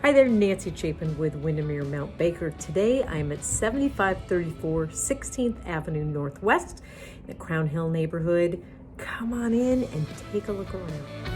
Hi there, Nancy Chapin with Windermere Mount Baker. Today I am at 7534 16th Avenue Northwest in the Crown Hill neighborhood. Come on in and take a look around.